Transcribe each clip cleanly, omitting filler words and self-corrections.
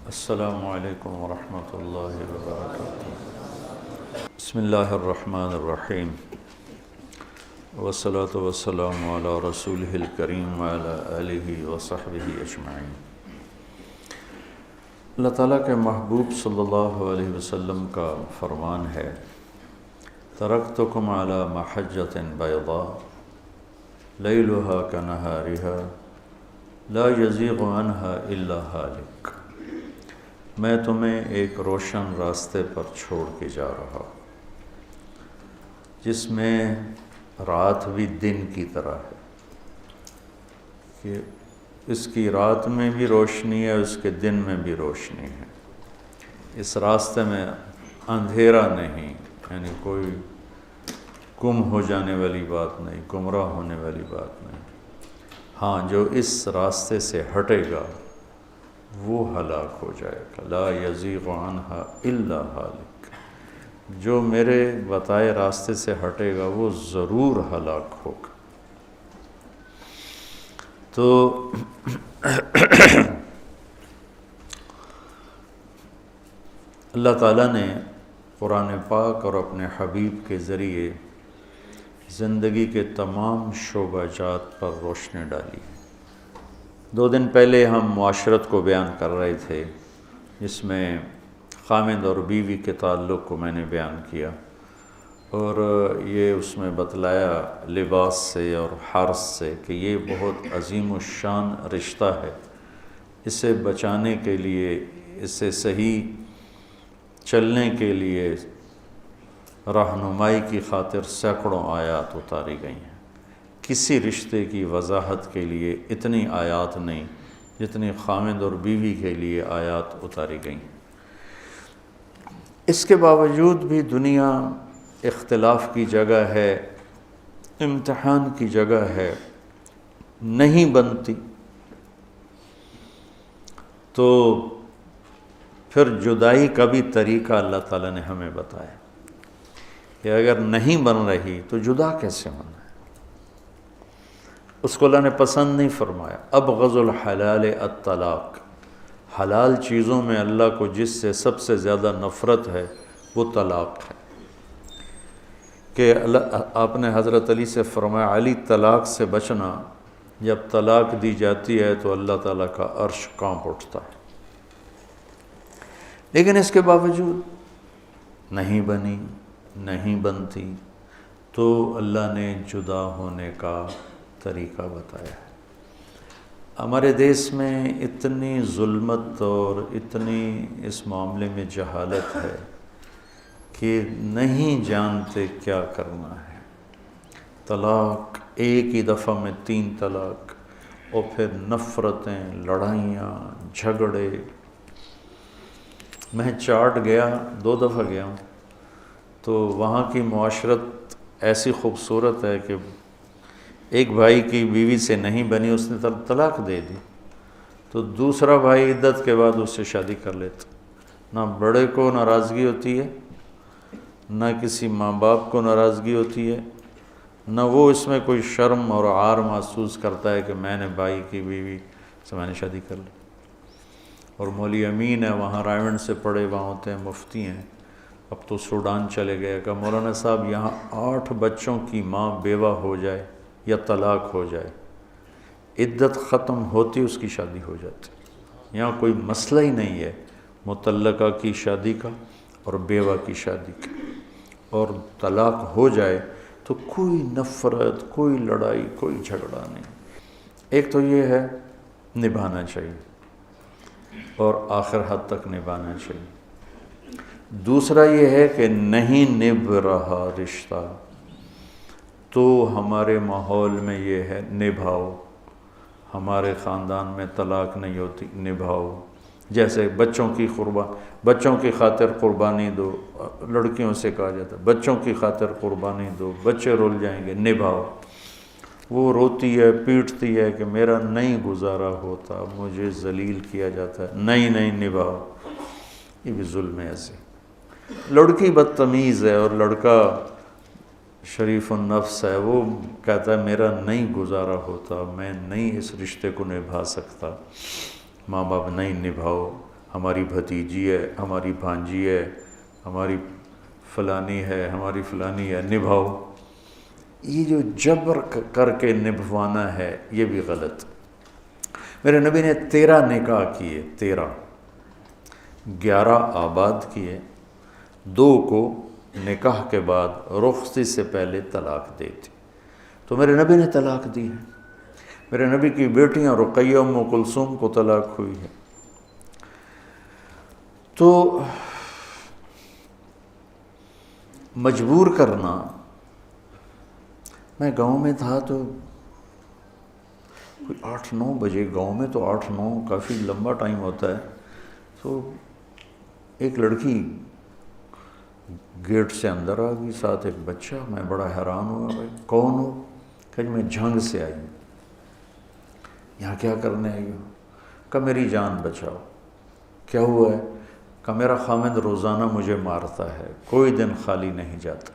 السلام علیکم ورحمۃ اللہ وبرکاتہ۔ بسم اللہ الرحمن الرحیم، والصلاة والسلام علی رسولہ الکریم وعلی آلہ وصحبہ اجمعین۔ اللہ تعالیٰ کے محبوب صلی اللہ علیہ وسلم کا فرمان ہے، ترکتکم علی محجۃ بیضاء لیلہا کنہارہا لا یزیغ عنہا الا ہالک۔ میں تمہیں ایک روشن راستے پر چھوڑ کے جا رہا ہوں، جس میں رات بھی دن کی طرح ہے، کہ اس کی رات میں بھی روشنی ہے، اس کے دن میں بھی روشنی ہے۔ اس راستے میں اندھیرا نہیں، یعنی کوئی گم ہو جانے والی بات نہیں، گمراہ ہونے والی بات نہیں۔ ہاں، جو اس راستے سے ہٹے گا وہ ہلاک ہو جائے گا۔ لا یزیغ عنہا الا ہالک، جو میرے بتائے راستے سے ہٹے گا وہ ضرور ہلاک ہوگا۔ تو اللہ تعالیٰ نے قرآن پاک اور اپنے حبیب کے ذریعے زندگی کے تمام شعبہ جات پر روشنی ڈالی۔ 2 دن پہلے ہم معاشرت کو بیان کر رہے تھے، جس میں خامد اور بیوی کے تعلق کو میں نے بیان کیا، اور یہ اس میں بتلایا لباس سے اور حرث سے کہ یہ بہت عظیم الشان رشتہ ہے۔ اسے بچانے کے لیے، اسے صحیح چلنے کے لیے رہنمائی کی خاطر سینکڑوں آیات اتاری گئی ہیں۔ کسی رشتے کی وضاحت کے لیے اتنی آیات نہیں جتنی خامد اور بیوی کے لیے آیات اتاری گئیں۔ اس کے باوجود بھی دنیا اختلاف کی جگہ ہے، امتحان کی جگہ ہے، نہیں بنتی، تو پھر جدائی کا بھی طریقہ اللہ تعالیٰ نے ہمیں بتایا کہ اگر نہیں بن رہی تو جدا کیسے ہونا ہے۔ اس کو اللہ نے پسند نہیں فرمایا۔ ابغض الحلال الطلاق، حلال چیزوں میں اللہ کو جس سے سب سے زیادہ نفرت ہے وہ طلاق ہے، کہ آپ نے حضرت علی سے فرمایا، علی طلاق سے بچنا، جب طلاق دی جاتی ہے تو اللہ تعالیٰ کا عرش کانپ اٹھتا ہے۔ لیکن اس کے باوجود نہیں بنی، نہیں بنتی، تو اللہ نے جدا ہونے کا طریقہ بتایا ہے۔ ہمارے دیس میں اتنی ظلمت اور اتنی اس معاملے میں جہالت ہے کہ نہیں جانتے کیا کرنا ہے۔ طلاق، ایک ہی دفعہ میں 3 طلاق، اور پھر نفرتیں، لڑائیاں، جھگڑے۔ میں چاٹ گیا، 2 دفعہ گیا ہوں، تو وہاں کی معاشرت ایسی خوبصورت ہے کہ ایک بھائی کی بیوی سے نہیں بنی، اس نے طلاق دے دی، تو دوسرا بھائی عدت کے بعد اس سے شادی کر لیتا۔ نہ بڑے کو ناراضگی ہوتی ہے، نہ کسی ماں باپ کو ناراضگی ہوتی ہے، نہ وہ اس میں کوئی شرم اور عار محسوس کرتا ہے کہ میں نے بھائی کی بیوی سے میں نے شادی کر لی۔ اور مولوی امین ہے، وہاں رائیونڈ سے پڑھے، وہاں ہوتے ہیں، مفتی ہیں، اب تو سوڈان چلے گئے، کہ مولانا صاحب یہاں 8 بچوں کی ماں بیوہ ہو جائے یا طلاق ہو جائے، عدت ختم ہوتی اس کی شادی ہو جاتی۔ یہاں کوئی مسئلہ ہی نہیں ہے مطلقہ کی شادی کا اور بیوہ کی شادی کا، اور طلاق ہو جائے تو کوئی نفرت، کوئی لڑائی، کوئی جھگڑا نہیں۔ ایک تو یہ ہے نبھانا چاہیے اور آخر حد تک نبھانا چاہیے۔ دوسرا یہ ہے کہ نہیں نبھ رہا رشتہ، تو ہمارے ماحول میں یہ ہے نبھاؤ۔ ہمارے خاندان میں طلاق نہیں ہوتی، نبھاؤ۔ جیسے بچوں کی خاطر قربانی دو، لڑکیوں سے کہا جاتا ہے بچوں کی خاطر قربانی دو، بچے رول جائیں گے، نبھاؤ۔ وہ روتی ہے، پیٹتی ہے کہ میرا نہیں گزارا ہوتا، مجھے ذلیل کیا جاتا ہے، نہیں نبھاؤ۔ یہ بھی ظلم ہے۔ ایسے لڑکی بدتمیز ہے اور لڑکا شریف النفس ہے، وہ کہتا ہے میرا نہیں گزارا ہوتا، میں نہیں اس رشتے کو نبھا سکتا، ماں باپ نہیں نبھاؤ، ہماری بھتیجی ہے، ہماری بھانجی ہے، ہماری فلانی ہے، ہماری فلانی ہے، نبھاؤ۔ یہ جو جبر کر کے نبھوانا ہے یہ بھی غلط۔ میرے نبی نے 13 نکاح کیے، 11 آباد کیے، 2 کو نکاح کے بعد رخصتی سے پہلے طلاق دے دی۔ تو میرے نبی نے طلاق دی ہے۔ میرے نبی کی بیٹیاں رقیہ ام کلثوم کو طلاق ہوئی ہے۔ تو مجبور کرنا، میں گاؤں میں تھا تو کوئی 8-9 بجے، گاؤں میں تو 8-9 کافی لمبا ٹائم ہوتا ہے، تو ایک لڑکی گیٹ سے اندر آ گئی، ساتھ ایک بچہ۔ میں بڑا حیران ہوا، بھائی کون ہو؟ کہ میں جھنگ سے آئی ہوں۔ یہاں کیا کرنے آئی ہو؟ کہ میری جان بچاؤ۔ کیا ہوا ہے؟ کہ میرا خامد روزانہ مجھے مارتا ہے، کوئی دن خالی نہیں جاتا،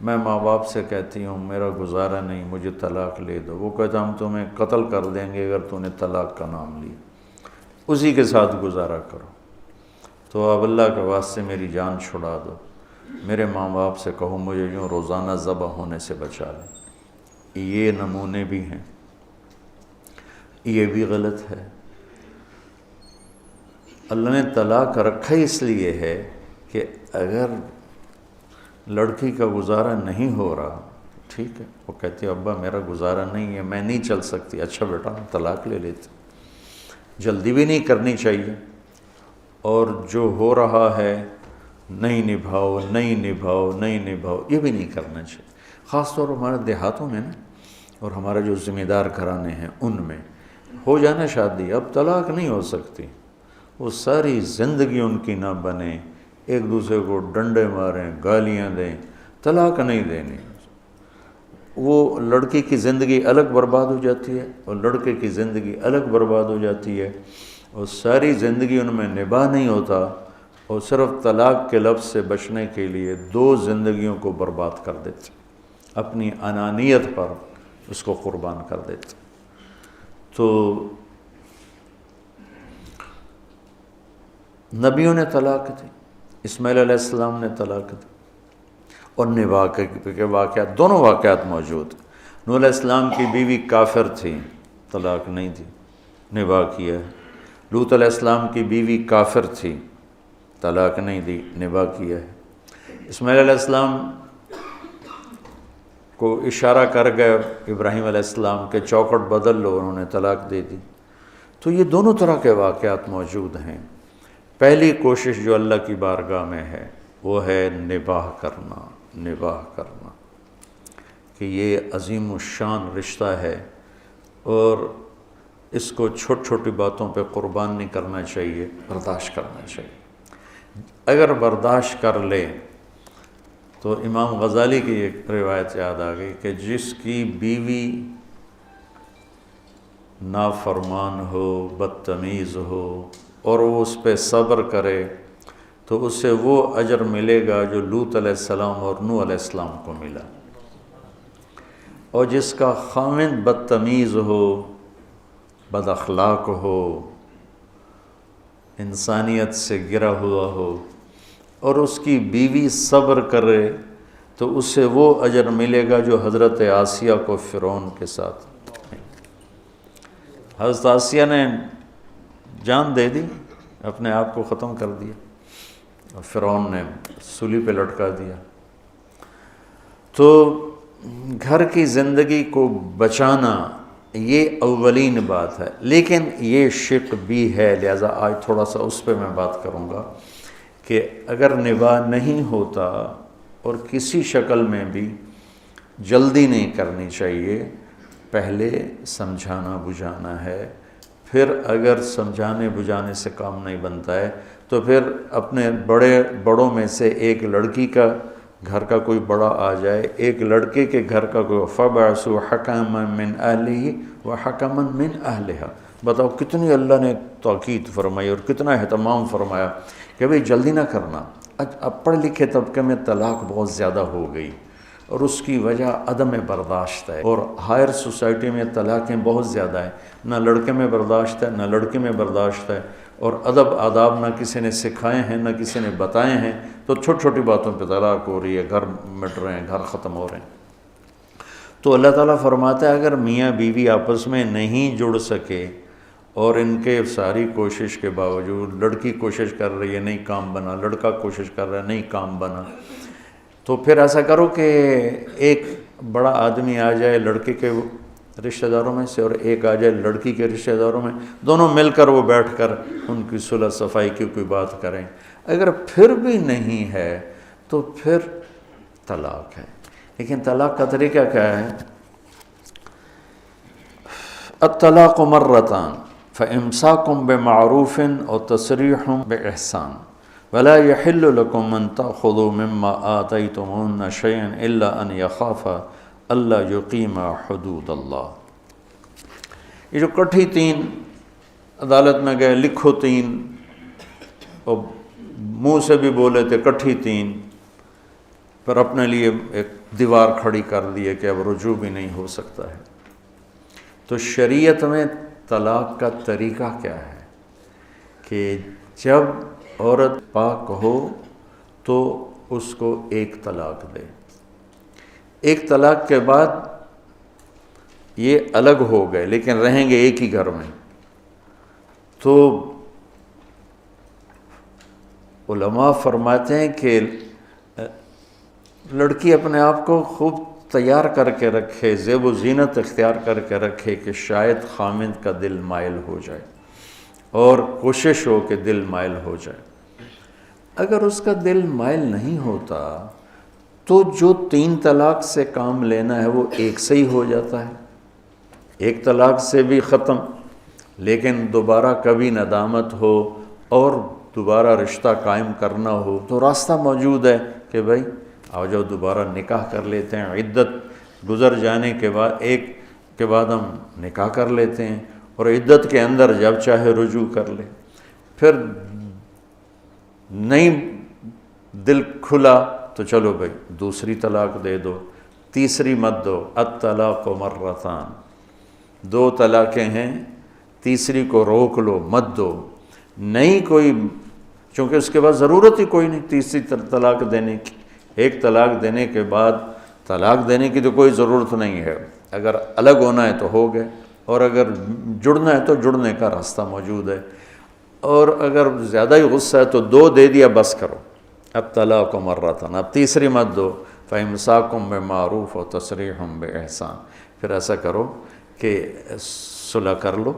میں ماں باپ سے کہتی ہوں میرا گزارا نہیں، مجھے طلاق لے دو، وہ کہتا ہم تمہیں قتل کر دیں گے اگر تو نے طلاق کا نام لیا، اسی کے ساتھ گزارا کرو، تو اب اللہ کے واسطے میری جان چھڑا دو، میرے ماں باپ سے کہو مجھے یوں روزانہ ذبح ہونے سے بچا لیں۔ یہ نمونے بھی ہیں، یہ بھی غلط ہے۔ اللہ نے طلاق رکھا اس لیے ہے کہ اگر لڑکی کا گزارا نہیں ہو رہا، ٹھیک ہے، وہ کہتی ہے ابا میرا گزارا نہیں ہے، میں نہیں چل سکتی، اچھا بیٹا طلاق لے لیتے۔ جلدی بھی نہیں کرنی چاہیے، اور جو ہو رہا ہے نہیں نبھاؤ نہیں نبھاؤ نہیں نبھاؤ، یہ بھی نہیں کرنا چاہیے۔ خاص طور پر ہمارے دیہاتوں میں نا، اور ہمارے جو ذمہ دار گھرانے ہیں ان میں ہو جانا شادی، اب طلاق نہیں ہو سکتی، وہ ساری زندگی ان کی نہ بنے، ایک دوسرے کو ڈنڈے ماریں، گالیاں دیں، طلاق نہیں دینی۔ وہ لڑکی کی زندگی الگ برباد ہو جاتی ہے اور لڑکے کی زندگی الگ برباد ہو جاتی ہے، اور ساری زندگی ان میں نباہ نہیں ہوتا، اور صرف طلاق کے لفظ سے بچنے کے لیے 2 زندگیوں کو برباد کر دیتے، اپنی انانیت پر اس کو قربان کر دیتے۔ تو نبیوں نے طلاق دی، اسماعیل علیہ السلام نے طلاق دی، اور نباہ کے واقعات، دونوں واقعات موجود۔ نوح علیہ السلام کی بیوی کافر تھی، طلاق نہیں دی، نباہ کیا ہے۔ لوط علیہ السلام کی بیوی کافر تھی، طلاق نہیں دی، نباہ کیا ہے۔ اسماعیل علیہ السلام کو اشارہ کر گئے ابراہیم علیہ السلام کے چوکھٹ بدل لو، انہوں نے طلاق دے دی۔ تو یہ دونوں طرح کے واقعات موجود ہیں۔ پہلی کوشش جو اللہ کی بارگاہ میں ہے وہ ہے نباہ کرنا، نباہ کرنا، کہ یہ عظیم الشان رشتہ ہے، اور اس کو چھوٹی چھوٹی باتوں پہ قربان نہیں کرنا چاہیے، برداشت کرنا چاہیے۔ اگر برداشت کر لے تو امام غزالی کی ایک روایت یاد آ گئی کہ جس کی بیوی نافرمان ہو، بدتمیز ہو، اور وہ اس پہ صبر کرے تو اسے وہ اجر ملے گا جو لوط علیہ السلام اور نوح علیہ السلام کو ملا، اور جس کا خامند بدتمیز ہو، بد اخلاق ہو، انسانیت سے گرا ہوا ہو، اور اس کی بیوی صبر کرے تو اسے وہ اجر ملے گا جو حضرت آسیہ کو فرعون کے ساتھ۔ حضرت آسیہ نے جان دے دی، اپنے آپ کو ختم کر دیا، اور فرعون نے سولی پہ لٹکا دیا۔ تو گھر کی زندگی کو بچانا یہ اولین بات ہے، لیکن یہ شق بھی ہے، لہذا آج تھوڑا سا اس پہ میں بات کروں گا کہ اگر نباہ نہیں ہوتا اور کسی شکل میں بھی، جلدی نہیں کرنی چاہیے، پہلے سمجھانا بجھانا ہے، پھر اگر سمجھانے بجھانے سے کام نہیں بنتا ہے تو پھر اپنے بڑوں میں سے ایک لڑکی کا گھر کا کوئی بڑا آ جائے، ایک لڑکے کے گھر کا کوئی، فَبَعْثُوا حَكَمًا مِّنْ أَهْلِهِ وَحَكَمًا مِّنْ أَهْلِهَا۔ بتاؤ کتنی اللہ نے تاکید فرمائی اور کتنا اہتمام فرمایا کہ بھئی جلدی نہ کرنا۔ اب پڑھ لکھے طبقے میں طلاق بہت زیادہ ہو گئی، اور اس کی وجہ عدم برداشت ہے۔ اور ہائر سوسائٹی میں طلاقیں بہت زیادہ ہیں، نہ لڑکے میں برداشت ہے نہ لڑکی میں برداشت ہے، اور ادب آداب نہ کسی نے سکھائے ہیں نہ کسی نے بتائے ہیں، تو چھوٹی چھوٹی باتوں پہ طلاق ہو رہی ہے، گھر مٹ رہے ہیں، گھر ختم ہو رہے ہیں۔ تو اللہ تعالیٰ فرماتا ہے اگر میاں بیوی آپس میں نہیں جڑ سکے اور ان کے ساری کوشش کے باوجود، لڑکی کوشش کر رہی ہے نہیں کام بنا، لڑکا کوشش کر رہا ہے نہیں کام بنا، تو پھر ایسا کرو کہ ایک بڑا آدمی آ جائے لڑکے کے رشتہ داروں میں سے اور ایک آ جائے لڑکی کے رشتہ داروں میں، دونوں مل کر وہ بیٹھ کر ان کی صلح صفائی کی کوئی بات کریں۔ اگر پھر بھی نہیں ہے تو پھر طلاق ہے۔ لیکن طلاق کا طریقہ کیا ہے؟ الطلاق مرتان فامساک بمعروف او تسریح باحسان ولا يحل لكم ان تأخذوا مما آتيتموهن شيئا الا ان يخافا الا يقيما حدود اللہ۔ یہ جو کٹھی تین عدالت میں گئے، لکھو تین، اور منہ سے بھی بولے تھے کٹھی تین، پر اپنے لیے ایک دیوار کھڑی کر دی کہ اب رجوع بھی نہیں ہو سکتا ہے۔ تو شریعت میں طلاق کا طریقہ کیا ہے کہ جب عورت پاک ہو تو اس کو ایک طلاق دے، ایک طلاق کے بعد یہ الگ ہو گئے لیکن رہیں گے ایک ہی گھر میں، تو علماء فرماتے ہیں کہ لڑکی اپنے آپ کو خوب تیار کر کے رکھے، زیب و زینت اختیار کر کے رکھے کہ شاید خامند کا دل مائل ہو جائے، اور کوشش ہو کہ دل مائل ہو جائے۔ اگر اس کا دل مائل نہیں ہوتا تو جو 3 طلاق سے کام لینا ہے وہ ایک سے ہی ہو جاتا ہے، ایک طلاق سے بھی ختم، لیکن دوبارہ کبھی ندامت ہو اور دوبارہ رشتہ قائم کرنا ہو تو راستہ موجود ہے کہ بھائی آؤ جاؤ دوبارہ نکاح کر لیتے ہیں، عدت گزر جانے کے بعد ایک کے بعد ہم نکاح کر لیتے ہیں، اور عدت کے اندر جب چاہے رجوع کر لے۔ پھر نہیں دل کھلا تو چلو بھائی دوسری طلاق دے دو، تیسری مت دو۔ الطلاق مرتان، 2 طلاقیں ہیں، تیسری کو روک لو، مت دو۔ نہیں کوئی، چونکہ اس کے بعد ضرورت ہی کوئی نہیں تیسری طلاق دینے کی، ایک طلاق دینے کے بعد طلاق دینے کی تو کوئی ضرورت نہیں ہے، اگر الگ ہونا ہے تو ہو گئے، اور اگر جڑنا ہے تو جڑنے کا راستہ موجود ہے، اور اگر زیادہ ہی غصہ ہے تو 2 دے دیا بس کرو۔ الطلاق مرتان، اب تیسری مت دو۔ فامساک بمعروف و تسریح باحسان، پھر ایسا کرو کہ صلح کر لو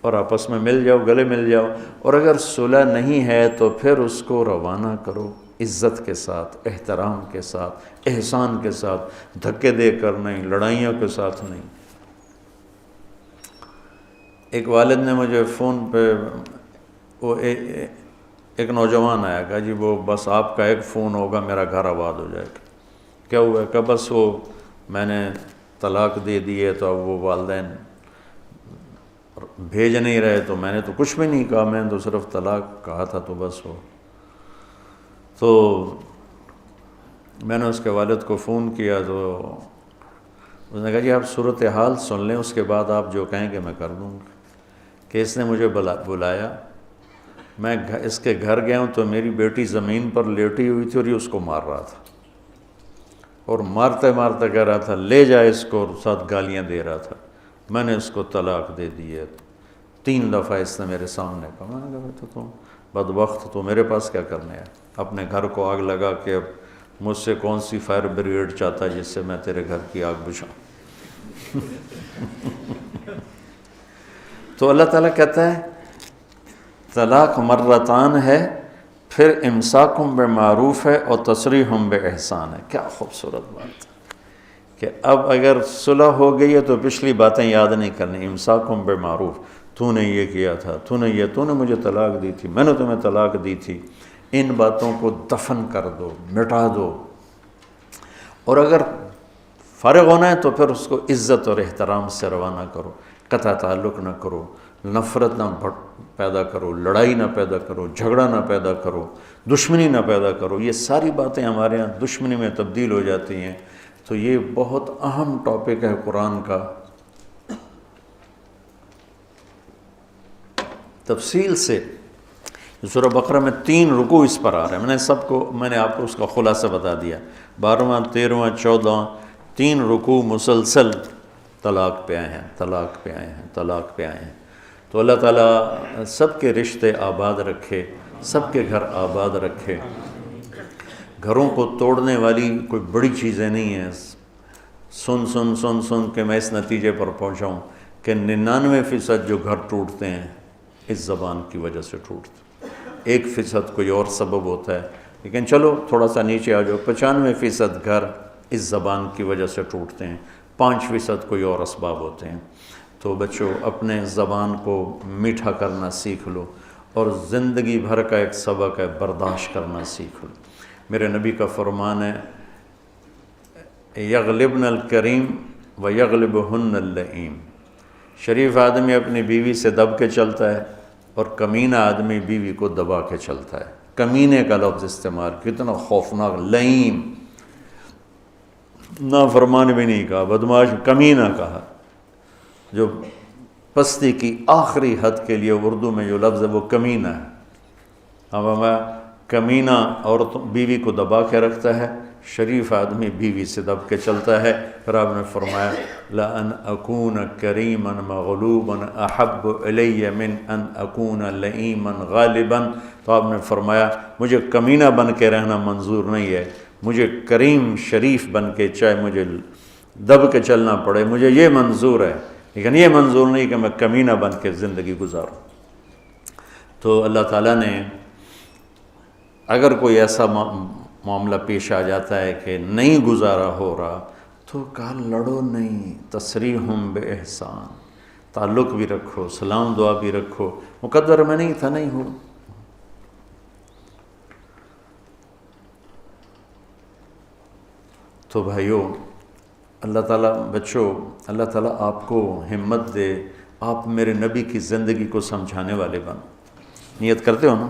اور آپس میں مل جاؤ، گلے مل جاؤ، اور اگر صلح نہیں ہے تو پھر اس کو روانہ کرو عزت کے ساتھ، احترام کے ساتھ، احسان کے ساتھ، دھکے دے کر نہیں، لڑائیوں کے ساتھ نہیں۔ ایک والد نے مجھے فون پہ وہ ایک نوجوان آیا، کہا جی وہ بس آپ کا ایک فون ہوگا میرا گھر آباد ہو جائے گا۔ کیا ہوا؟ کہ بس وہ میں نے طلاق دے دی ہے تو اب وہ والدین بھیج نہیں رہے، تو میں نے تو کچھ بھی نہیں کہا، میں نے تو صرف طلاق کہا تھا تو بس ہو۔ تو میں نے اس کے والد کو فون کیا تو اس نے کہا جی آپ صورتحال سن لیں، اس کے بعد آپ جو کہیں گے میں کر دوں گا۔ کہ اس نے مجھے بلایا، میں اس کے گھر گیا ہوں تو میری بیٹی زمین پر لیٹی ہوئی تھی اور یہ اس کو مار رہا تھا، اور مارتے مارتے کہہ رہا تھا لے جائے اس کو، اور ساتھ گالیاں دے رہا تھا۔ میں نے اس کو طلاق دے دی ہے، 3 دفعہ اس نے میرے سامنے کہا۔ میں نے کہا تو بدبخت، تو میرے پاس کیا کرنے ہے؟ اپنے گھر کو آگ لگا کے اب مجھ سے کون سی فائر بریگیڈ چاہتا ہے جس سے میں تیرے گھر کی آگ بجھاؤں؟ تو اللہ تعالیٰ کہتا ہے طلاق مرتان ہے، پھر امساکم بمعروف ہے اور تسریح باحسان ہے۔ کیا خوبصورت بات ہے کہ اب اگر صلح ہو گئی ہے تو پچھلی باتیں یاد نہیں کرنی۔ امساکم بمعروف، تو نے یہ کیا تھا، تو نے مجھے طلاق دی تھی، میں نے تمہیں طلاق دی تھی، ان باتوں کو دفن کر دو، مٹا دو۔ اور اگر فارغ ہونا ہے تو پھر اس کو عزت اور احترام سے روانہ کرو، قطع تعلق نہ کرو، نفرت نہ پیدا کرو، لڑائی نہ پیدا کرو، جھگڑا نہ پیدا کرو، دشمنی نہ پیدا کرو۔ یہ ساری باتیں ہمارے ہاں دشمنی میں تبدیل ہو جاتی ہیں۔ تو یہ بہت اہم ٹاپک ہے قرآن کا. تفصیل سے سورہ بقرہ میں 3 رکوع اس پر آ رہے ہیں. میں نے آپ کو اس کا خلاصہ بتا دیا. 12واں 13واں 14واں 3 رکوع مسلسل طلاق پہ آئے ہیں، طلاق پہ آئے ہیں، طلاق پہ آئے ہیں. تو اللہ تعالیٰ سب کے رشتے آباد رکھے، سب کے گھر آباد رکھے. گھروں کو توڑنے والی کوئی بڑی چیزیں نہیں ہیں. سن کے میں اس نتیجے پر پہنچا ہوں کہ 99% جو گھر ٹوٹتے ہیں اس زبان کی وجہ سے ٹوٹتے ہیں. 1% کوئی اور سبب ہوتا ہے، لیکن چلو تھوڑا سا نیچے آ جاؤ. 95% گھر اس زبان کی وجہ سے ٹوٹتے ہیں، 5% کوئی اور اسباب ہوتے ہیں. تو بچوں اپنے زبان کو میٹھا کرنا سیکھ لو، اور زندگی بھر کا ایک سبق ہے برداشت کرنا سیکھ لو. میرے نبی کا فرمان ہے یغلبن الکریم و یغلبہن اللئیم. شریف آدمی اپنی بیوی سے دب کے چلتا ہے اور کمینہ آدمی بیوی کو دبا کے چلتا ہے. کمینے کا لفظ استعمال، کتنا خوفناک. لئیم، نافرمان بھی نہیں کہا، بدمعاش، کمینہ کہا. جو پستی کی آخری حد کے لیے اردو میں جو لفظ ہے وہ کمینہ ہے. اب کمینہ عورت بیوی کو دبا کے رکھتا ہے، شریف آدمی بیوی سے دب کے چلتا ہے. پھر آپ نے فرمایا لَأَنْ أَكُونَ كَرِيمًا مَغْلُوبًا أَحَبُّ إِلَيَّ مِنْ أَنْ أَكُونَ لَئِيمًا غَالِبًا. تو آپ نے فرمایا مجھے کمینہ بن کے رہنا منظور نہیں ہے، مجھے کریم شریف بن کے، چاہے مجھے دب کے چلنا پڑے، مجھے یہ منظور ہے، لیکن یہ منظور نہیں کہ میں کمینہ بن کے زندگی گزاروں. تو اللہ تعالیٰ نے اگر کوئی ایسا معاملہ پیش آ جاتا ہے کہ نہیں گزارا ہو رہا تو کہا لڑو نہیں، تسریحم بے احسان، تعلق بھی رکھو، سلام دعا بھی رکھو. مقدر میں نہیں تھا، نہیں ہو. تو بھائیو اللہ تعالیٰ، بچوں اللہ تعالیٰ آپ کو ہمت دے، آپ میرے نبی کی زندگی کو سمجھانے والے بن. نیت کرتے ہو نا؟